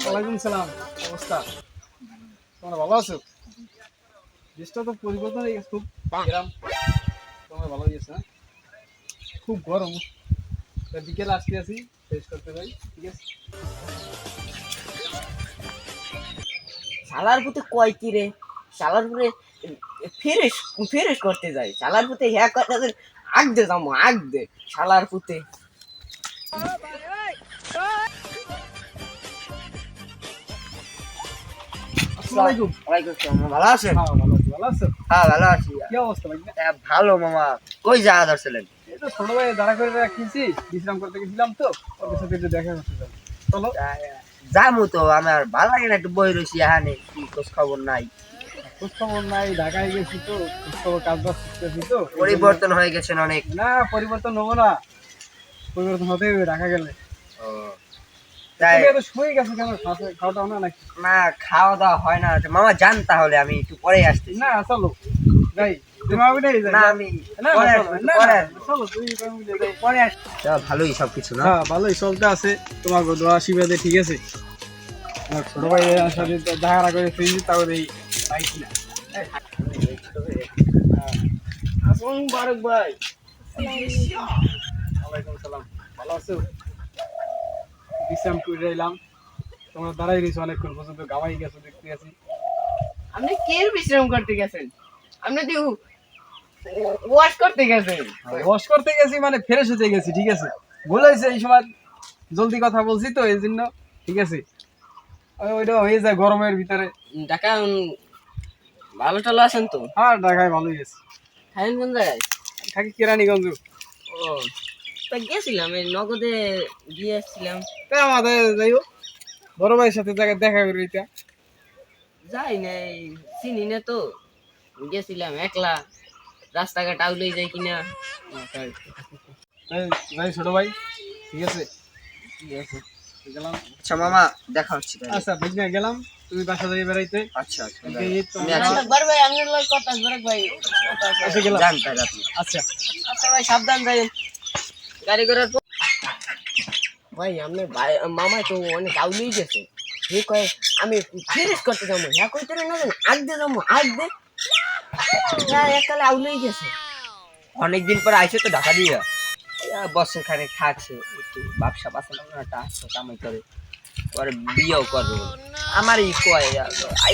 ওয়ালাইকুম সালাম। অবস্থা তোমরা ভালো আছো? দেশটা তো পরিবর্তন হয়ে গেছে খুব। গ্রাম তোমরা ভালো হয়ে গেছে না? খুব গরম। বিকেলে আসতে আসি ফ্রেশ করতে যাই, ঠিক আছে? শালার পুতে কয় কি রে, শালার পুতে ফেরেশ ফেরেশ করতে যায়, শালার পুতে হ্যাঁ কথা আগ দে যাবো আগ দে শালার পুতে। আসসালামু আলাইকুম। ওয়ালাইকুম আসসালাম, ভালো আছেন? হ্যাঁ ভালো আছি। ভালো আছো? হ্যাঁ ভালো আছি। কি অবস্থা ভাই? ভালো মামা, কই যাওয়া ধরছিলেন? এই তো ছোট ভাই দাঁড়া করে রাখিছি, বিশ্রাম করতে গেছিলাম তো, ওদের সাথে একটু দেখা করতে যাবো। চলো। যামু তো, আমার ভালো লাগে না, একটু বই রয়েছি এখানে, কি খোঁজ খবর নাই। খোঁজ খবর নাই, ঢাকায় গেছি তো, খোঁজ খবর কাজ বাজ করতেছি তো। পরিবর্তন হয়ে গেছেন অনেক। না পরিবর্তন হবো না, পরিবর্তন হতে হবে ঢাকা গেলে। তাই তুমি এত শুয়ে গেছো কেন? খাওয়া দাওয়া না নাকি? না, খাওয়া দাওয়া হয় না। মামা যান তাহলে, আমি একটু পরে আসছি। না চলো যাই, তুমি আমি যাই। না আমি না পরে চলো, আসবো, না, পরে না, আসবো। চলো তুমি আমি যাই। পরে আসছি। ভালোই সবকিছু না? হ্যাঁ ভালোই চলতে আছে, তোমার দোয়া আশীর্বাদে ঠিক আছে। আমার ছোট ভাইয়ের সাথে দেখা করে ফিরেছি, তারপরে এই পাইছি না। আসুন বারক ভাই। ওয়ালাইকুম সালাম। ভালো আছো? বিশ্রাম করে এলাম, তোমরা দাঁড়াই রয়েছো অনেকক্ষণ পর্যন্ত, গামাই গেছো দেখতে আছি। আপনি কে বিশ্রাম করতে গেছেন? আপনি তো ওয়াশ করতে গেছেন। ওয়াশ করতে গেছি মানে ফ্রেশ হতে গেছি, ঠিক আছে? ভুল হয়েছে, এই সময় জলদি কথা বলছি তো এই জন্য, ঠিক আছে? ওইটা হয়ে যায় গরমের ভিতরে। ঢাকা ভালো টালো আছেন তো? আর ঢাকায় ভালোই গেছি, থাকেন কোন জায়গায়? থাকি কেরানীগঞ্জ। ও, তা গেছিলাম, এই নগদে দিয়ে আসছিলাম। তাই আমাদের যাই হোক, বড় ভাইয়ের সাথে জায়গায় দেখা করি এটা। যাই নাই, চিনি না তো, গেছিলাম একলা, রাস্তাঘাট আউলেই যাই কিনা। তাই তাই যাই ছোট ভাই, ঠিক আছে? ঠিক আছে, গেলাম। আচ্ছা মামা, দেখা হচ্ছে। আচ্ছা বুঝলে গেলাম, তুমি বাসা থেকে বেড়াইতে। আচ্ছা আচ্ছা, এই তো আমি আছি। আমরা- বড় ভাই আপনার লগে কথা আছে, বড় ভাই। আচ্ছা গেলাম। যান তাহলে আপনি। আচ্ছা আচ্ছা ভাই, সাবধান যাই গাড়ি ঘোড়ার। ভাই আপনার ভাই মামা তো অনেক আউলেই গেছে। সে কয় আমি ফিনিশ করতে যাবো, হ্যাঁ কইতে না জানি আগ দে যাবো আগ দে, হ্যাঁ এককালে আউলেই গেছে। অনেকদিন পর আইসে তো ঢাকা দিয়ে, বছর খানেক থাকছে, একটু ব্যবসা পাশে একটা আসছে, কামাই করে, পরে বিয়েও করবে বলে। আমারই কয়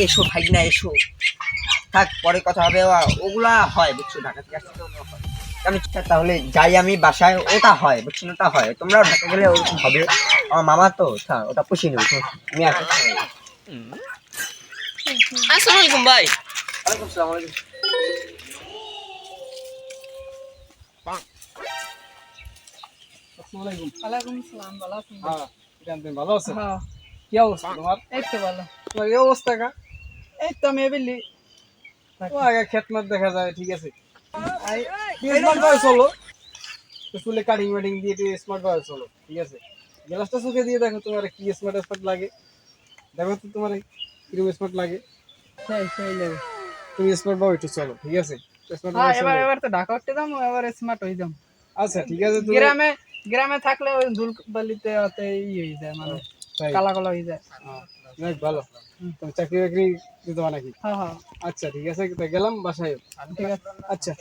এসো ভাই না এসো, থাক পরে কথা হবে। ওগুলা হয় বুঝছো, ঢাকা থেকে আসতে তো ওগুলা হয়। আমি তাহলে যাই, আমি বাসায়, ওটা হয় বুঝছো, ওটা হয়। তোমরাও ঢাকা গেলে ওরকম হবে। আমার মামা তো ওটা পুষিয়ে নেবে, তুমি আসো। আসসালামু আলাইকুম ভাই। ওয়ালাইকুম আসসালাম। ওয়ালাইকুম আসসালামু আলাইকুম। ওয়ালাইকুম আসসালাম, ভালো আছেন? হ্যাঁ জান, তুমি ভালো আছো? হ্যাঁ, কি অবস্থা তোমার? এই তো ভালো। তোমার এই অবস্থা কা? এই তো আমি এবেলি ও আগে খেতমত দেখা যায়, ঠিক আছে? স্মার্ট ভাবে চলো, চুলে কাটিং ওয়াটিং দিয়ে একটু স্মার্ট ভাবে চলো, ঠিক আছে? গ্লাসটা চোখে দিয়ে দেখো তোমার কি স্মার্ট স্মার্ট লাগে, দেখো তো তোমার কিরকম স্মার্ট লাগে। সেই সেই লাগে। তুমি স্মার্ট ভাবে একটু চলো, ঠিক আছে? স্মার্ট হ্যাঁ, ভাবে এবার চলো। এবার তো ঢাকা উঠতে যাবো, এবার স্মার্ট হয়ে যাবো। আচ্ছা ঠিক আছে। তুমি গ্রামে গ্রামে থাকলে ওই ধুল বালিতে অত হয়ে যায়, মানে তাই? কালা কালা হয়ে যায়। অনেক ভালো। তুমি চাকরি বাকরি দিতে পারো নাকি? হ্যাঁ হ্যাঁ, আচ্ছা ঠিক আছে, তা গেলাম বাসায়। ঠিক আছে। আচ্ছা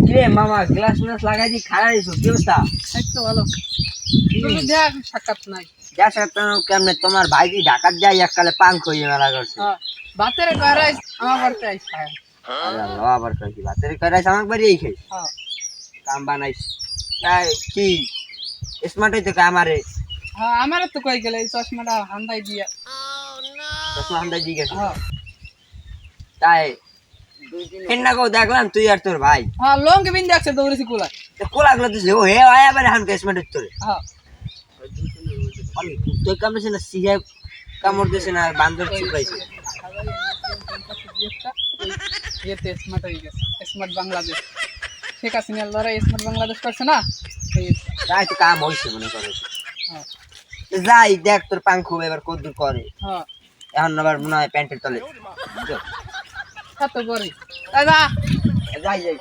কিরে মামা, গ্লাস ম্লাস লাগাই দি খাড়া দিছো, কি অবস্থা? এই তো ভালো। তুমি দেখ সাক্ষাৎ নাই। যা সাথে কেমনে, তোমার ভাই কি ঢাকার যাই এককালে পাঙ্ক হয়ে মেলা করছে? হ্যাঁ, বাতের ঘরে আমার বাড়িতে আইস। হ্যাঁ আরে আল্লাহ, আবার কই কি ভাতের কইরাছ আমাক বাড়ি এই খাই হ্যাঁ কাম বানাইছ? তাই কি স্মার্ট হইতে কা আমারে হ্যাঁ, আমার তো কই গেলে এই চশমাটা হান্দাই দিয়া। চশমা হান্দাই দিয়ে গেছে? হ্যাঁ তাই হেন্না কও দেখলাম তুই আর তোর ভাই হ্যাঁ, লঙ্গি বিন দেখছে দৌড়েছি কুলা। কোলাগুলো দিছে, ও হে আয় আবার হান স্মার্ট হইতে রে। হ্যাঁ, অনেক তুই কামড়েছে না, সিহে কামড় দিছে না, বান্দর চুপাইছে। ইয়েতে স্মার্ট হয়ে গেছে, স্মার্ট বাংলাদেশ। শেখ হাসিনার লড়াই স্মার্ট বাংলাদেশ করছে না, এই তাই তো কাম হইছে মনে করে। হ্যাঁ যাই দেখ তোর পাঙ্খু এবার কদ্দুর করে। হ্যাঁ, এখন আবার মনে হয় প্যান্টের তলে। এত পরে দাদা যাই যাই